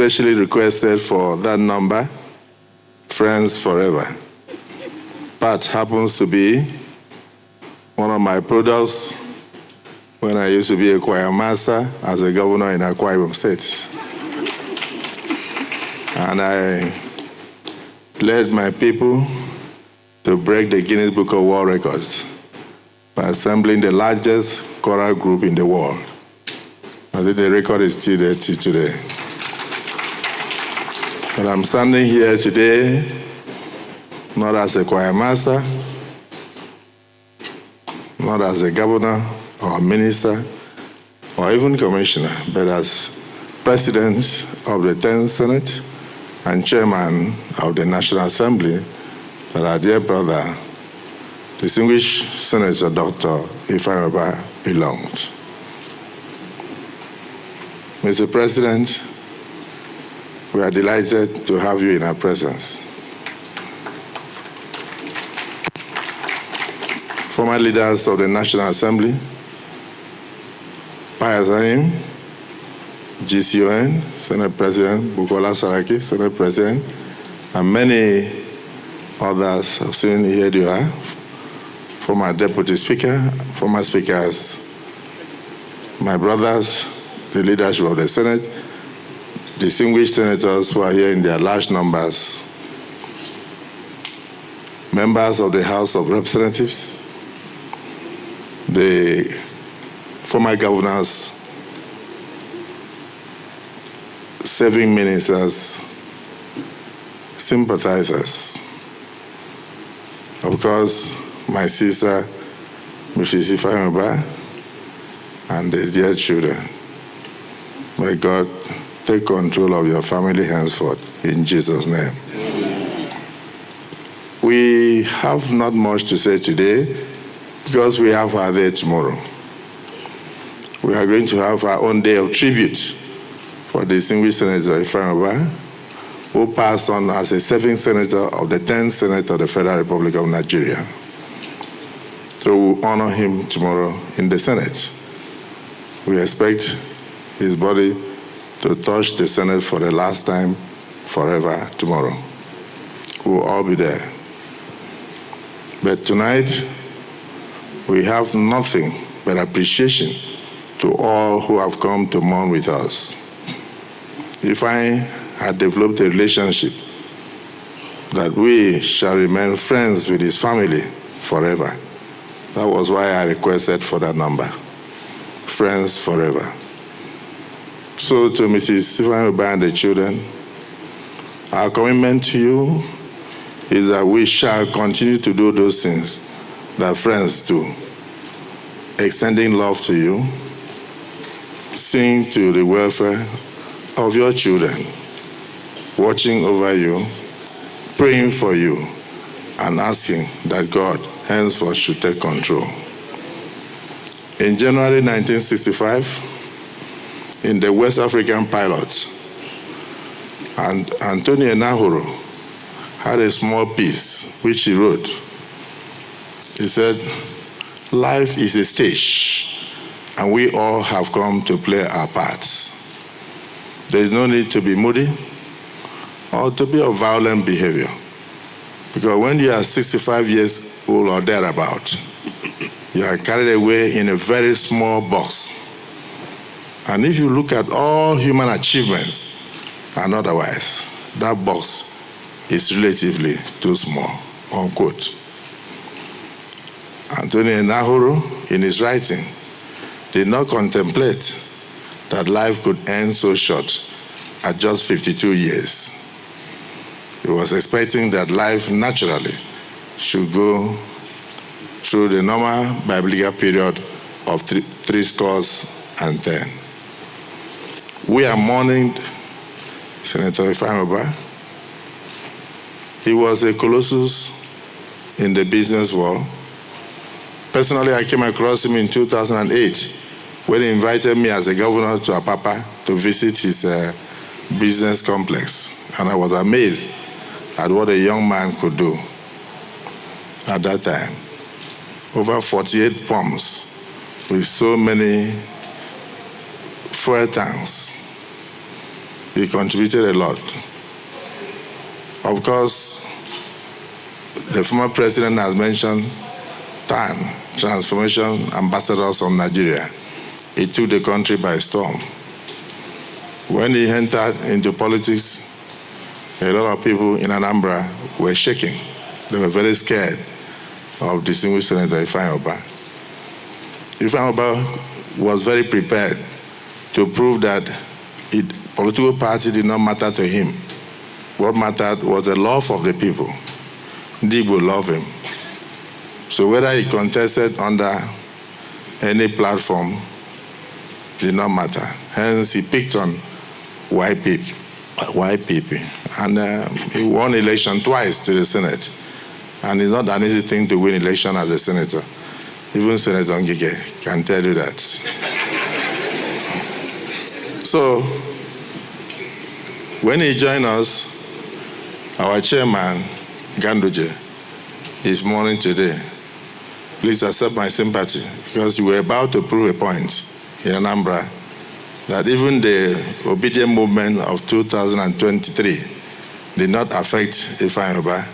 specially requested for that number, Friends Forever. Pat happens to be one of my products when I used to be a choir master as a governor in Akwa Ibom State. And I led my people to break the Guinness Book of World Records by assembling the largest choral group in the world. I think the record is still there till today. But I'm standing here today not as a choir master, not as a governor or a minister or even commissioner, but as president of the 10th Senate and chairman of the National Assembly that our dear brother, distinguished Senator Dr. Ifeanyi Ubah, belonged. Mr. President, we are delighted to have you in our presence. Former leaders of the National Assembly, Payasanyim, GCON, Senate President, Bukola Saraki, Senate President, and many others have seen here you are, former Deputy Speaker, former speakers, my brothers, the leadership of the Senate, distinguished senators who are here in their large numbers, members of the House of Representatives, the former governors, serving ministers, sympathizers. Of course, my sister, Mrs. Ifeanyi Ubah, and the dear children. May God take control of your family henceforth, in Jesus' name. We have not much to say today because we have our day tomorrow. We are going to have our own day of tribute for distinguished Senator Ifeanyi Ubah, who passed on as a serving senator of the 10th Senate of the Federal Republic of Nigeria. So we'll honor him tomorrow in the Senate. We expect his body to touch the Senate for the last time, forever, tomorrow. We'll all be there. But tonight, we have nothing but appreciation to all who have come to mourn with us. If I had developed a relationship that we shall remain friends with his family forever. That was why I requested for that number, Friends Forever. So to Mrs. Ifeanyi Ubah and the children, our commitment to you is that we shall continue to do those things that friends do, extending love to you, seeing to the welfare of your children, watching over you, praying for you, and asking that God henceforth should take control. In January 1965, in the West African pilot, and Antonio Nahoro had a small piece which he wrote. He said, "Life is a stage, and we all have come to play our parts. There is no need to be moody or to be of violent behavior, because when you are 65 years old or thereabout, you are carried away in a very small box. And if you look at all human achievements and otherwise, that box is relatively too small," unquote. Antonio Nahoro, in his writing, did not contemplate that life could end so short at just 52 years. He was expecting that life naturally should go through the normal biblical period of 70. We are mourning Senator Ifeanyi Ubah. He was a colossus in the business world. Personally, I came across him in 2008 when he invited me as a governor to Apapa to visit his business complex. And I was amazed at what a young man could do at that time. Over 48 pumps with so many fuel tanks. he contributed a lot. Of course, the former president has mentioned TAN, Transformation Ambassadors of Nigeria. He took the country by storm. When he entered into politics, a lot of people in Anambra were shaking. They were very scared of distinguished Senator Ifeanyi Ubah. Ifeanyi Ubah was very prepared to prove that political party did not matter to him. What mattered was the love of the people. Igbo love him. So whether he contested under any platform did not matter. Hence, he picked on YPP. And he won election twice to the Senate. And it's not an easy thing to win election as a senator. Even Senator Ngige can tell you that. So, when he joined us, our chairman, Ganduje, is mourning today. Please accept my sympathy, because you were about to prove a point in Anambra that even the obedient movement of 2023 did not affect Ifeanyi Ubah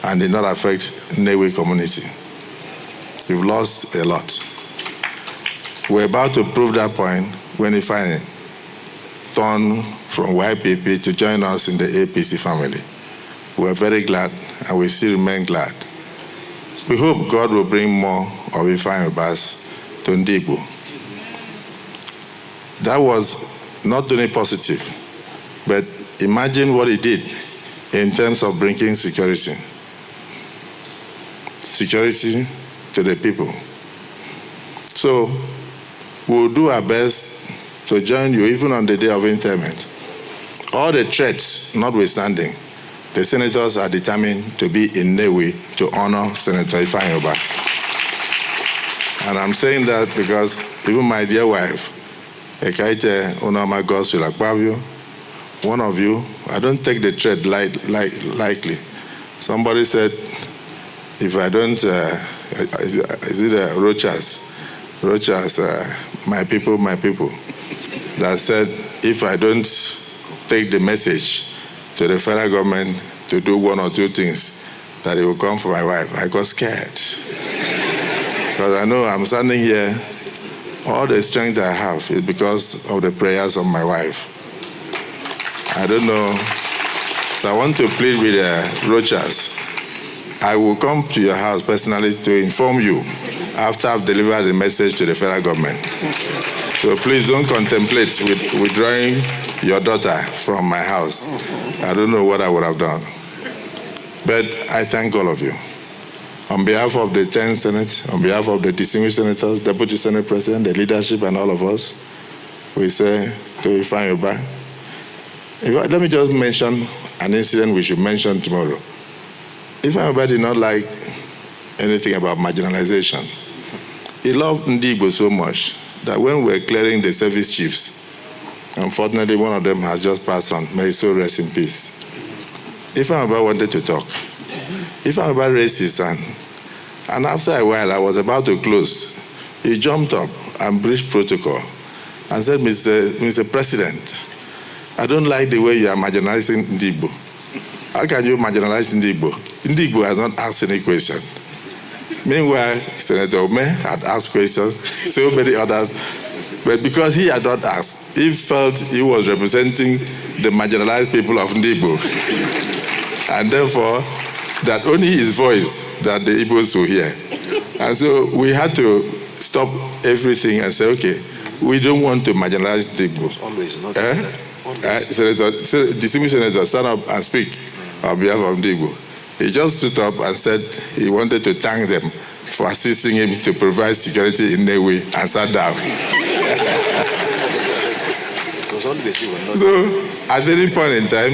and did not affect Nnewi community. You've lost a lot. We're about to prove that point when Ifeanyi turned from YPP to join us in the APC family. We're very glad, and we still remain glad. We hope God will bring more of Ifeanyi Ubahs to Igbo. That was not only positive, but imagine what he did in terms of bringing security. Security to the people. So we'll do our best to join you even on the day of interment. All the threats notwithstanding, the senators are determined to be in Nnewi to honor Senator Ifeanyi Ubah. And I'm saying that because even my dear wife, Ekaite Onoma Gospel Akpabio, one of you, I don't take the threat lightly. Somebody said, if I don't, is it Rochas, my people, that said, if I don't take the message to the federal government to do one or two things, that it will come for my wife. I got scared. Because I know I'm standing here, all the strength I have is because of the prayers of my wife. I don't know. So I want to plead with Rochas. I will come to your house personally to inform you after I've delivered the message to the federal government. So please don't contemplate withdrawing your daughter from my house. I don't know what I would have done. But I thank all of you. On behalf of the 10th Senate, on behalf of the distinguished senators, Deputy Senate President, the leadership, and all of us, we say to Ifeanyi Ubah. Let me just mention an incident we should mention tomorrow. Ifeanyi Ubah did not like anything about marginalization. He loved Igbo so much that when we were clearing the service chiefs, unfortunately one of them has just passed on, may his soul rest in peace. Ifeanyi Ubah wanted to talk. Ifeanyi Ubah raised his hand, and after a while I was about to close. He jumped up and breached protocol and said, Mr. President, I don't like the way you are marginalizing Igbo. How can you marginalize Igbo? Igbo has not asked any question. Meanwhile, Senator Ome had asked questions, so many others, but because he had not asked, he felt he was representing the marginalized people of Igbo. And therefore, that only his voice that the Igbos will hear. And so we had to stop everything and say, okay, we don't want to marginalize the Igbos. Always, not Distinguished Senator, stand up and speak on behalf of the Igbo. He just stood up and said he wanted to thank them for assisting him to provide security in Nnewi and sat down. So, at any point in time,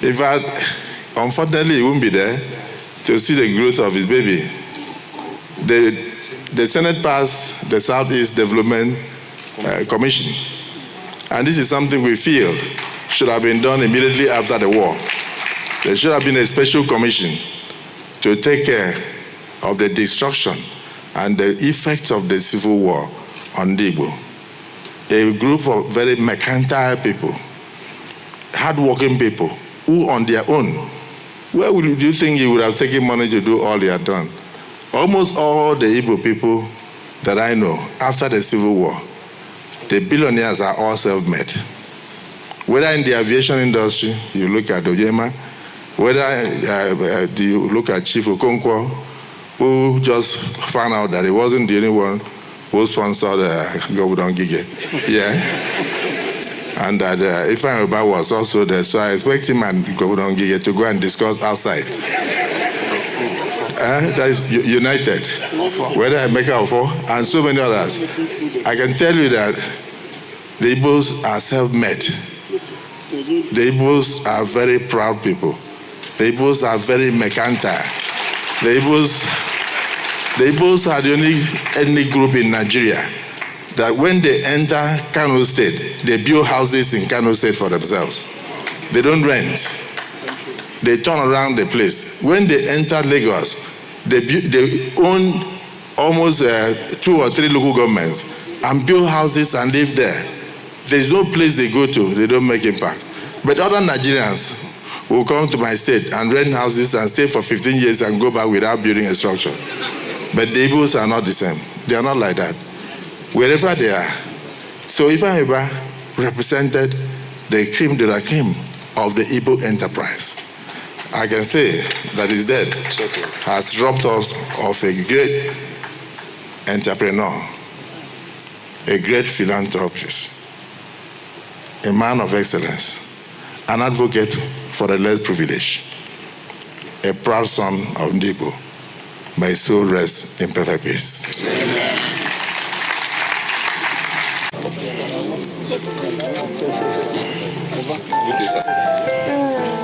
in fact, unfortunately, he won't be there to see the growth of his baby. The Senate passed the Southeast Development Commission. And this is something we feel should have been done immediately after the war. There should have been a special commission to take care of the destruction and the effects of the civil war on the Igbo. A group of very mercantile people hardworking people who on their own, where do you think he would have taken money to do all he had done? Almost all the Igbo people that I know, after the Civil War, the billionaires are all self-made. Whether in the aviation industry, you look at Ojema, whether you look at Chief Okonkwo, who just found out that he wasn't the only one who sponsored Governor Gige. Yeah. And that Ifeanyi Ubah was also there. So I expect him and Governor Gige to go and discuss outside. That is United. Whether Emeka Ofo and so many others. I can tell you that the Igbos are self-made. The Igbos are very proud people. The Igbos are very mercantile. The Igbos are the only ethnic group in Nigeria that when they enter Kano State, they build houses in Kano State for themselves. They don't rent. They turn around the place. When they enter Lagos, they own almost 2 or 3 local governments and build houses and live there. There's no place they go to, they don't make impact. But other Nigerians will come to my state and rent houses and stay for 15 years and go back without building a structure. But the Igbos are not the same. They are not like that. Wherever they are. So Ifeanyi Ubah represented the cream de la cream of the Igbo enterprise. I can say that his death has robbed us of a great entrepreneur, a great philanthropist, a man of excellence, an advocate for the less privileged, a proud son of Igbo. May his soul rest in perfect peace. Amen. Good day, sir.